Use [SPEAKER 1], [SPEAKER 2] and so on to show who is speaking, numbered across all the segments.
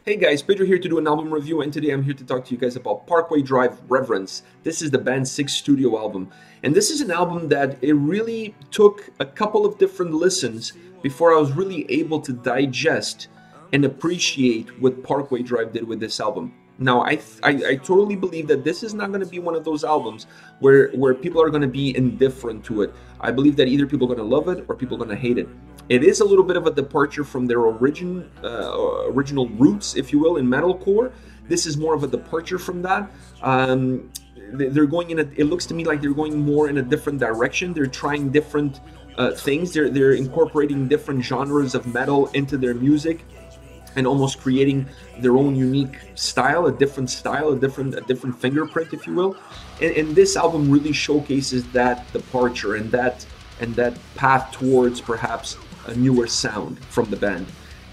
[SPEAKER 1] Hey guys, Pedro here to do an album review, and today I'm here to talk to you guys about Parkway Drive Reverence. This is the band's 6th studio album, and this is an album that it really took a couple of different listens before I was really able to digest and appreciate what Parkway Drive did with this album. Now, I totally believe that this is not going to be one of those albums where people are going to be indifferent to it. I believe that either people are going to love it or people are going to hate it. It is a little bit of a departure from their original roots, if you will, in metalcore. This is more of a departure from that. They're going in it looks to me like they're going more in a different direction. They're trying different things. They're incorporating different genres of metal into their music, and almost creating their own unique style, a different fingerprint, if you will. And this album really showcases that departure and that path towards perhaps a newer sound from the band.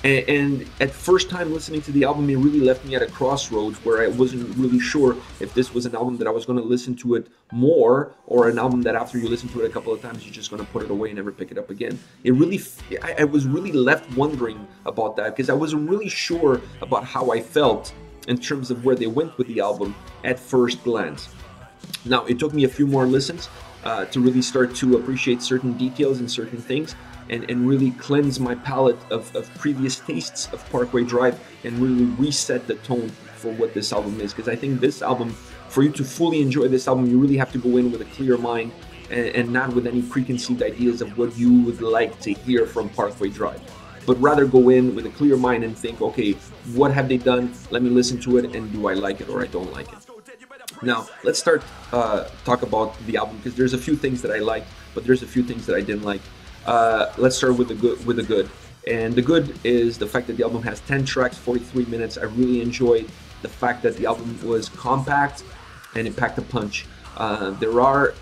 [SPEAKER 1] And at first time listening to the album, it really left me at a crossroads where I wasn't really sure if this was an album that I was going to listen to it more, or an album that after you listen to it a couple of times, you're just going to put it away and never pick it up again. I was really left wondering about that, because I wasn't really sure about how I felt in terms of where they went with the album at first glance. Now, it took me a few more listens to really start to appreciate certain details and certain things, and really cleanse my palate of previous tastes of Parkway Drive, and really reset the tone for what this album is. Because I think this album, for you to fully enjoy this album, you really have to go in with a clear mind and not with any preconceived ideas of what you would like to hear from Parkway Drive, but rather go in with a clear mind and think, okay, what have they done? Let me listen to it, and do I like it or I don't like it? Now, let's start talk about the album, because there's a few things that I liked, but there's a few things that I didn't like. Let's start with the good. And the good is the fact that the album has 10 tracks, 43 minutes. I really enjoyed the fact that the album was compact and it packed a punch. There are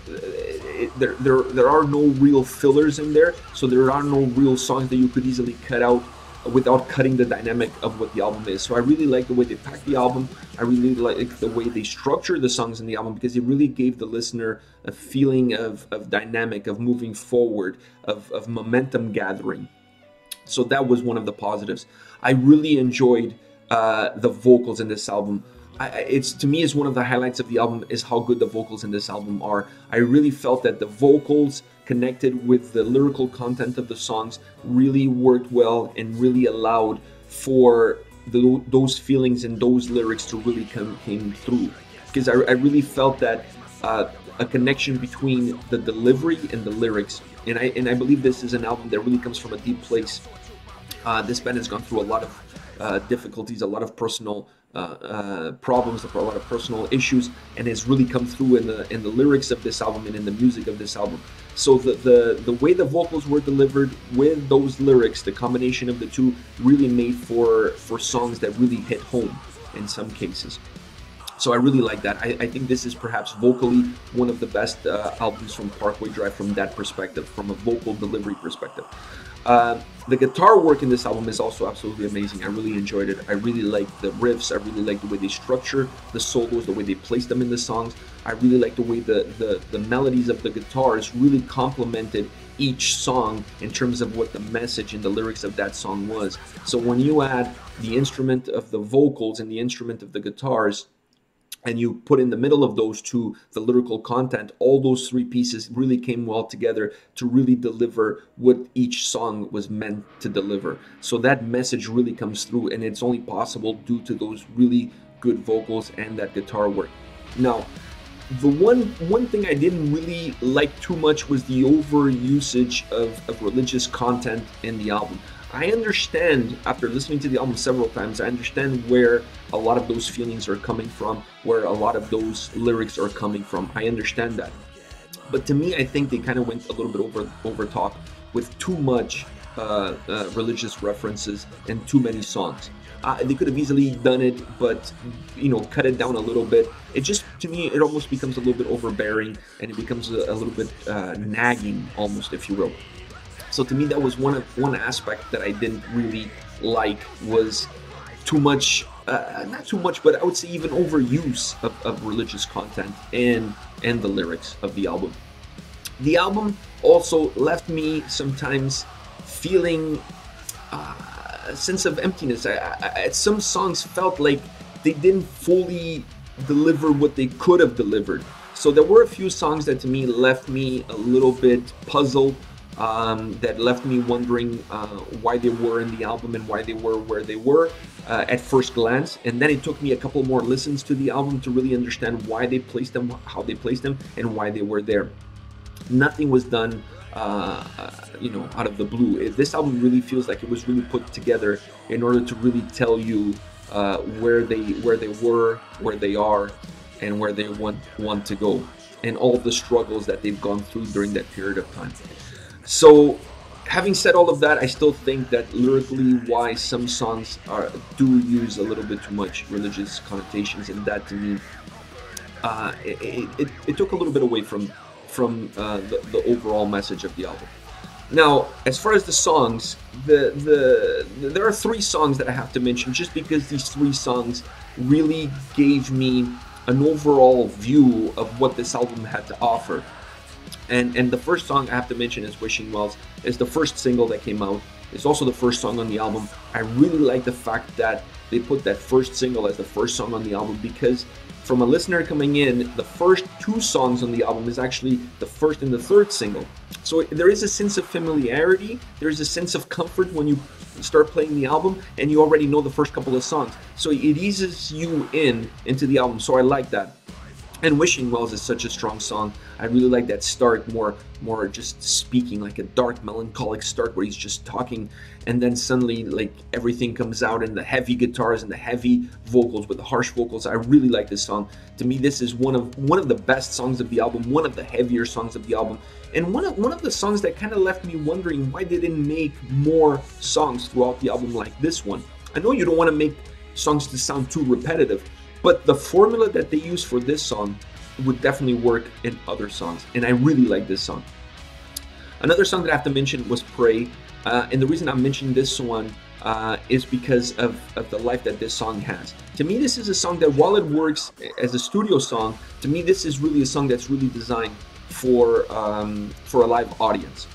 [SPEAKER 1] no real fillers in there, so there are no real songs that you could easily cut out without cutting the dynamic of what the album is. So I really like the way they packed the album. I really like the way they structured the songs in the album, because it really gave the listener a feeling of dynamic, of moving forward, of momentum gathering. So that was one of the positives. I really enjoyed the vocals in this album. To me, is one of the highlights of the album is how good the vocals in this album are. I really felt that the vocals connected with the lyrical content of the songs really worked well, and really allowed for those feelings and those lyrics to really came through. Because I really felt that a connection between the delivery and the lyrics, and I believe this is an album that really comes from a deep place. This band has gone through a lot of difficulties, a lot of personal problems, a lot of personal issues, and has really come through in the lyrics of this album and in the music of this album. So the way the vocals were delivered with those lyrics, the combination of the two, really made for songs that really hit home in some cases. So I really like that. I think this is perhaps vocally one of the best albums from Parkway Drive from that perspective, from a vocal delivery perspective. The guitar work in this album is also absolutely amazing. I really enjoyed it. I really like the riffs. I really like the way they structure the solos, the way they place them in the songs. I really like the way the melodies of the guitars really complemented each song in terms of what the message and the lyrics of that song was. So when you add the instrument of the vocals and the instrument of the guitars, and you put in the middle of those two the lyrical content, all those three pieces really came well together to really deliver what each song was meant to deliver. So that message really comes through, and it's only possible due to those really good vocals and that guitar work. Now, the one thing I didn't really like too much was the over usage of religious content in the album. I understand, after listening to the album several times, I understand where a lot of those feelings are coming from, where a lot of those lyrics are coming from. I understand that. But to me, I think they kind of went a little bit over top with too much religious references and too many songs. They could have easily done it, but cut it down a little bit. It just, to me, it almost becomes a little bit overbearing, and it becomes a little bit nagging, almost, if you will. So to me, that was one aspect that I didn't really like, was too much, not too much, but I would say even overuse of religious content and the lyrics of the album. The album also left me sometimes feeling a sense of emptiness. Some songs felt like they didn't fully deliver what they could have delivered. So there were a few songs that to me left me a little bit puzzled, that left me wondering why they were in the album and why they were where they were at first glance. And then it took me a couple more listens to the album to really understand why they placed them, how they placed them, and why they were there. Nothing was done out of the blue. This album really feels like it was really put together in order to really tell you where they were, where they are, and where they want to go, and all the struggles that they've gone through during that period of time. So, having said all of that, I still think that lyrically wise, some songs do use a little bit too much religious connotations, and that to me, it took a little bit away from the overall message of the album. Now, as far as the songs, there are 3 songs that I have to mention, just because these 3 songs really gave me an overall view of what this album had to offer. And the first song I have to mention is Wishing Wells. It's the first single that came out. It's also the first song on the album. I really like the fact that they put that first single as the first song on the album, because from a listener coming in, the first 2 songs on the album is actually the first and the third single. So there is a sense of familiarity, there's a sense of comfort when you start playing the album and you already know the first couple of songs. So it eases you into the album, so I like that. And Wishing Wells is such a strong song. I really like that start, more just speaking, like a dark, melancholic start where he's just talking, and then suddenly like everything comes out, and the heavy guitars and the heavy vocals with the harsh vocals. I really like this song. To me, this is one of the best songs of the album, one of the heavier songs of the album, and one of the songs that kind of left me wondering why they didn't make more songs throughout the album like this one. I know you don't want to make songs to sound too repetitive, but the formula that they use for this song would definitely work in other songs, and I really like this song. Another song that I have to mention was Pray, and the reason I'm mentioning this one is because of the life that this song has. To me, this is a song that, while it works as a studio song, to me this is really a song that's really designed for a live audience,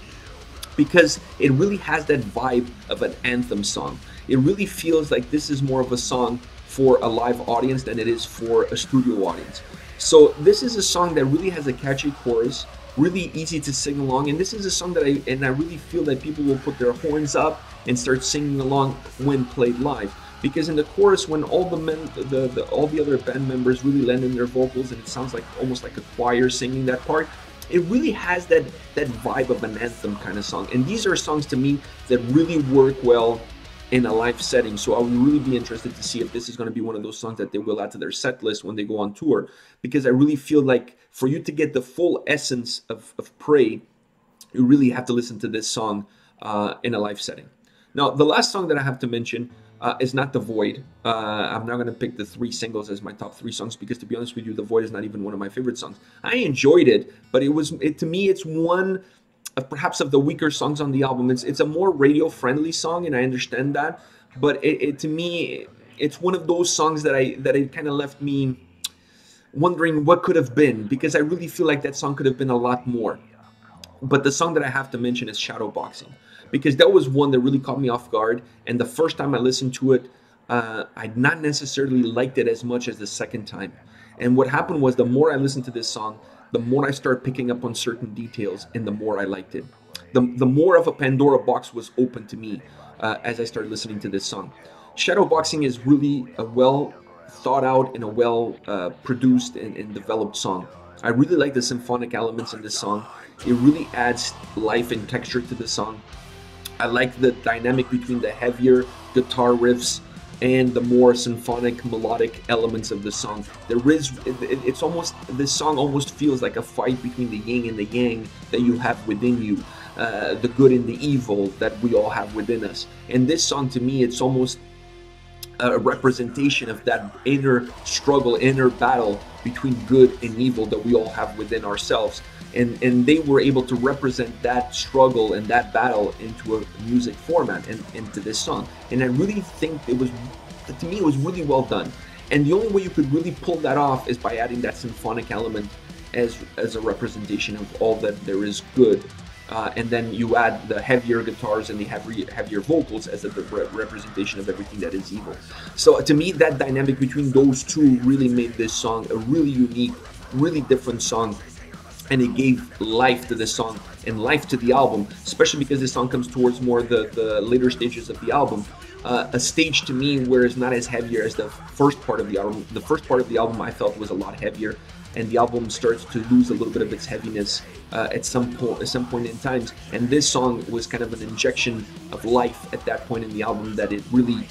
[SPEAKER 1] because it really has that vibe of an anthem song. It really feels like this is more of a song for a live audience than it is for a studio audience. So this is a song that really has a catchy chorus, really easy to sing along, and this is a song that I really feel that people will put their horns up and start singing along when played live. Because in the chorus, when all all the other band members really lend in their vocals, and it sounds like almost like a choir singing that part, it really has that vibe of an anthem kind of song. And these are songs to me that really work well in a live setting, so I would really be interested to see if this is going to be one of those songs that they will add to their set list when they go on tour, because I really feel like for you to get the full essence of Pray, you really have to listen to this song in a live setting. Now, the last song that I have to mention is not The Void. I'm not going to pick the 3 singles as my top 3 songs, because to be honest with you, The Void is not even one of my favorite songs. I enjoyed it, but to me it's one perhaps of the weaker songs on the album. It's a more radio-friendly song, and I understand that, but to me, it's one of those songs that it kind of left me wondering what could have been, because I really feel like that song could have been a lot more. But the song that I have to mention is Shadowboxing, because that was one that really caught me off guard, and the first time I listened to it, I not necessarily liked it as much as the second time. And what happened was, the more I listened to this song, the more I started picking up on certain details, and the more I liked it. The more of a Pandora box was open to me as I started listening to this song. Shadowboxing is really a well thought out and a well produced and developed song. I really like the symphonic elements in this song. It really adds life and texture to the song. I like the dynamic between the heavier guitar riffs and the more symphonic, melodic elements of the song. This song almost feels like a fight between the yin and the yang that you have within you, the good and the evil that we all have within us. And this song, to me, it's almost a representation of that inner struggle, inner battle between good and evil that we all have within ourselves. And they were able to represent that struggle and that battle into a music format and into this song. And I really think to me, it was really well done. And the only way you could really pull that off is by adding that symphonic element as a representation of all that there is good and then you add the heavier guitars and the heavier vocals as a representation of everything that is evil. So to me, that dynamic between those two really made this song a really unique, really different song, and it gave life to this song and life to the album, especially because this song comes towards more the later stages of the album. A stage to me where it's not as heavier as the first part of the album. The first part of the album I felt was a lot heavier, and the album starts to lose a little bit of its heaviness at some point in times. And this song was kind of an injection of life at that point in the album that it really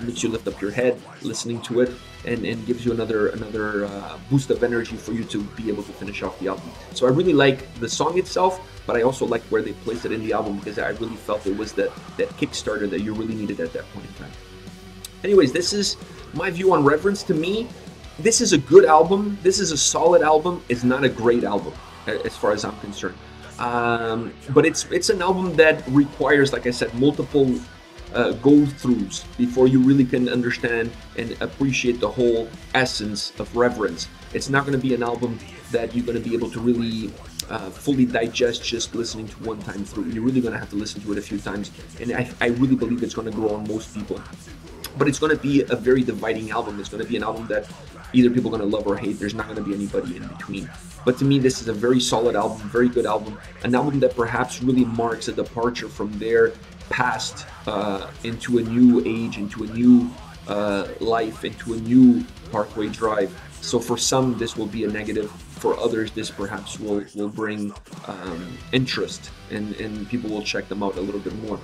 [SPEAKER 1] makes you lift up your head listening to it, and gives you another boost of energy for you to be able to finish off the album. So I really like the song itself, but I also like where they placed it in the album, because I really felt it was that Kickstarter that you really needed at that point in time. Anyways, this is my view on Reverence. To me, this is a good album. This is a solid album. It's not a great album as far as I'm concerned, but it's an album that requires, like I said, multiple go-throughs before you really can understand and appreciate the whole essence of Reverence. It's not going to be an album that you're going to be able to really fully digest just listening to one time through. You're really going to have to listen to it a few times, and I really believe it's going to grow on most people. But it's going to be a very dividing album. It's going to be an album that either people are going to love or hate. There's not going to be anybody in between. But to me, this is a very solid album, very good album, an album that perhaps really marks a departure from their past into a new age, into a new life, into a new Parkway Drive. So for some, this will be a negative. For others, this perhaps will bring interest, and people will check them out a little bit more.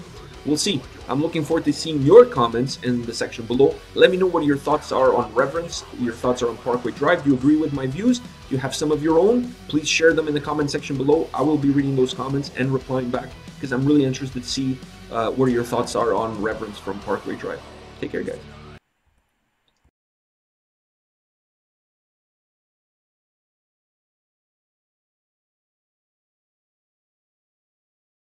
[SPEAKER 1] We'll see. I'm looking forward to seeing your comments in the section below. Let me know what your thoughts are on Reverence, your thoughts are on Parkway Drive. Do you agree with my views? Do you have some of your own? Please share them in the comment section below. I will be reading those comments and replying back, because I'm really interested to see what your thoughts are on Reverence from Parkway Drive. Take care, guys.